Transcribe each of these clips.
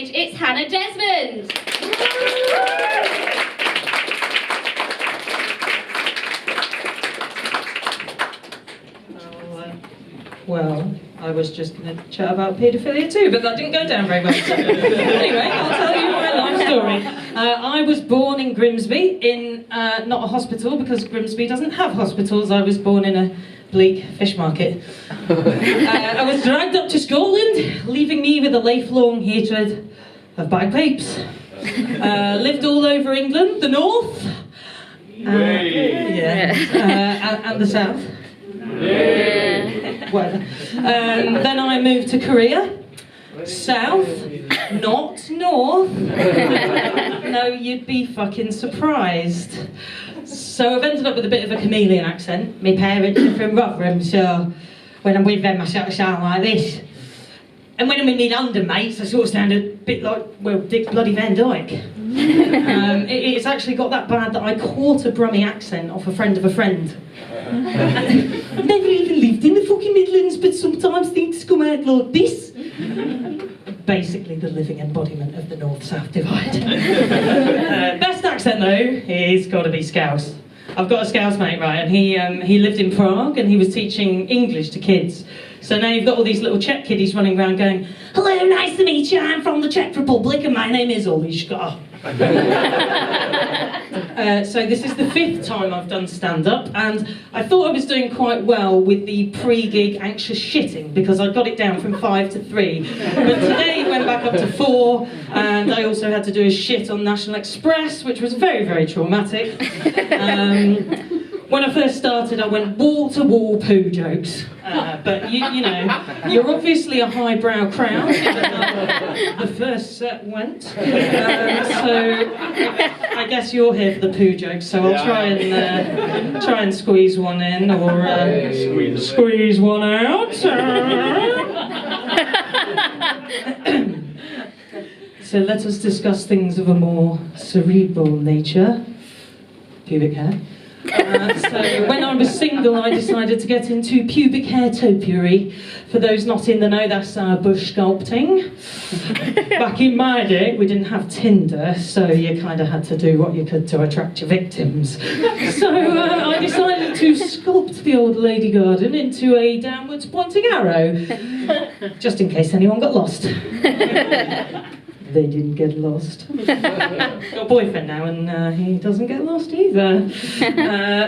stage, it's Hannah Desmond. Well, I was just going to chat about paedophilia too, but that didn't go down very well. So, anyway, I'll tell you my life story. I was born in Grimsby, in not a hospital, because Grimsby doesn't have hospitals. I was born in a bleak fish market. I was dragged up to Scotland, leaving me with a lifelong hatred of bagpipes. Lived all over England, the north, and the south. Whatever. Then I moved to Korea, south, not north. No, you'd be fucking surprised. So I've ended up with a bit of a chameleon accent. My parents are from Rotherham, so when I'm with them I sort of sound like this. And when I'm in my London mates, I sort of sound a bit like, well, Dick Bloody Van Dyke. It's actually got that bad that I caught a Brummie accent off a friend of a friend. I've never even lived in the fucking Midlands, but sometimes things come out like this. Basically the living embodiment of the North-South divide. Best accent though is got to be Scouse. I've got a Scouse mate, right, and he lived in Prague and he was teaching English to kids. So now you've got all these little Czech kiddies running around going, "Hello, nice to meet you, I'm from the Czech Republic and my name is Oliška." So this is the 5th time I've done stand-up, and I thought I was doing quite well with the pre-gig anxious shitting because I got it down from 5 to 3. But today it went back up to 4, and I also had to do a shit on National Express, which was very, very traumatic. When I first started, I went wall-to-wall poo jokes, but you know, you're obviously a highbrow crowd. The first set went, so I guess you're here for the poo jokes. So I'll try and squeeze one in, or squeeze one out. So let us discuss things of a more cerebral nature. Pubic hair. So when I was single, I decided to get into pubic hair topiary. For those not in the know, that's bush sculpting. Back in my day, we didn't have Tinder, so you kind of had to do what you could to attract your victims. So I decided to sculpt the old lady garden into a downwards pointing arrow, just in case anyone got lost. They didn't get lost. Got a boyfriend now and he doesn't get lost either.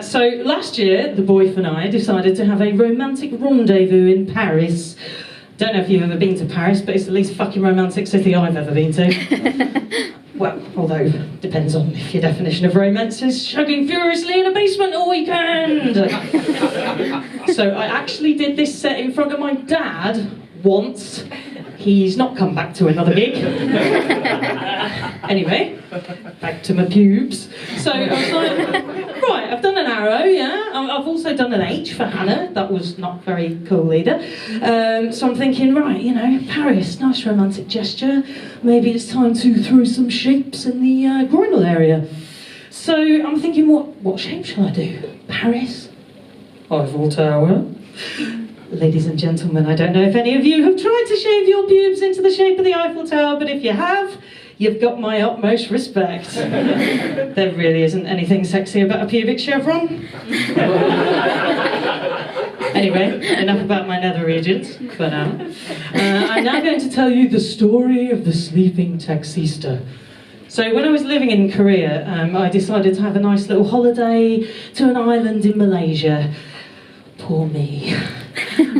So last year, the boyfriend and I decided to have a romantic rendezvous in Paris. Don't know if you've ever been to Paris, but it's the least fucking romantic city I've ever been to. Well, although, depends on if your definition of romance is chugging furiously in a basement all weekend. So I actually did this set in front of my dad once. He's not come back to another gig. Anyway, back to my pubes. So I was like, right, I've done an arrow, yeah. I've also done an H for Hannah. That was not very cool either. So I'm thinking, right, you know, Paris, nice romantic gesture. Maybe it's time to throw some shapes in the groinal area. So I'm thinking, what shape shall I do? Paris? Eiffel Tower? Ladies and gentlemen, I don't know if any of you have tried to shave your pubes into the shape of the Eiffel Tower, but if you have, you've got my utmost respect. There really isn't anything sexy about a pubic chevron. Anyway, enough about my nether regions for now. I'm now going to tell you the story of the sleeping taxista. So when I was living in Korea, I decided to have a nice little holiday to an island in Malaysia. Poor me.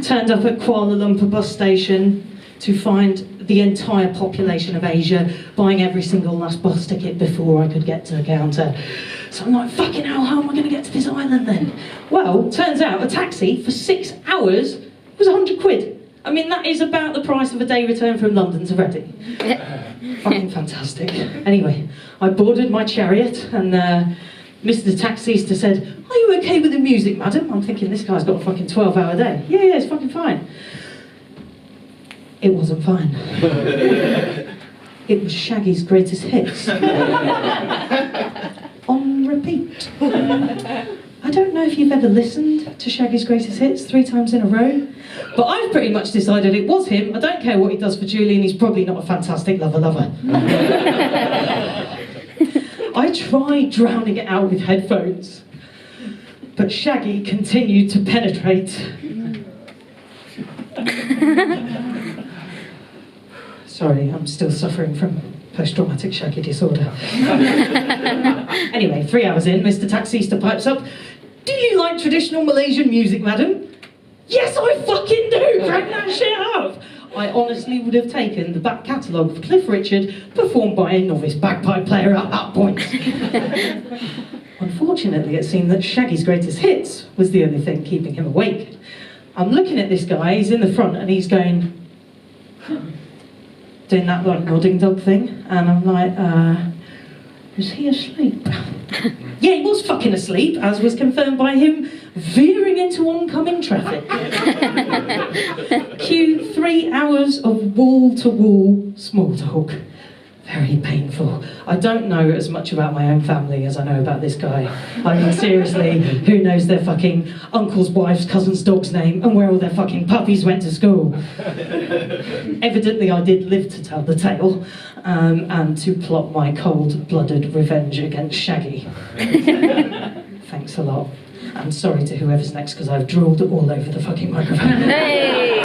Turned up at Kuala Lumpur bus station to find the entire population of Asia buying every single last bus ticket before I could get to the counter. So I'm like, fucking hell, how am I going to get to this island then? Well, turns out a taxi for 6 hours was 100 quid. I mean, that is about the price of a day return from London to Reading. Fucking fantastic. Anyway, I boarded my chariot and Mr. Taxista said, "Are you okay with the music, madam?" I'm thinking, this guy's got a fucking 12-hour day. Yeah, it's fucking fine. It wasn't fine. It was Shaggy's greatest hits. On repeat. I don't know if you've ever listened to Shaggy's Greatest Hits 3 times in a row, but I've pretty much decided it was him. I don't care what he does for Julie, and he's probably not a fantastic lover. I tried drowning it out with headphones, but Shaggy continued to penetrate. Sorry, I'm still suffering from post-traumatic Shaggy disorder. Anyway, 3 hours in, Mr. Taxista pipes up. Do you like traditional Malaysian music, madam? Yes, I fucking do! Crank that shit up! I honestly would have taken the back catalogue of Cliff Richard performed by a novice bagpipe player at that point. Unfortunately, it seemed that Shaggy's Greatest Hits was the only thing keeping him awake. I'm looking at this guy, he's in the front, and he's going... doing that like nodding dog thing, and I'm like, is he asleep? Yeah, he was fucking asleep, as was confirmed by him veering into oncoming traffic. Cue 3 hours of wall-to-wall small talk. Very painful. I don't know as much about my own family as I know about this guy. I mean, seriously, who knows their fucking uncle's wife's cousin's dog's name and where all their fucking puppies went to school? Evidently, I did live to tell the tale, and to plot my cold-blooded revenge against Shaggy. Thanks a lot. I'm sorry to whoever's next because I've drooled all over the fucking microphone. Hey!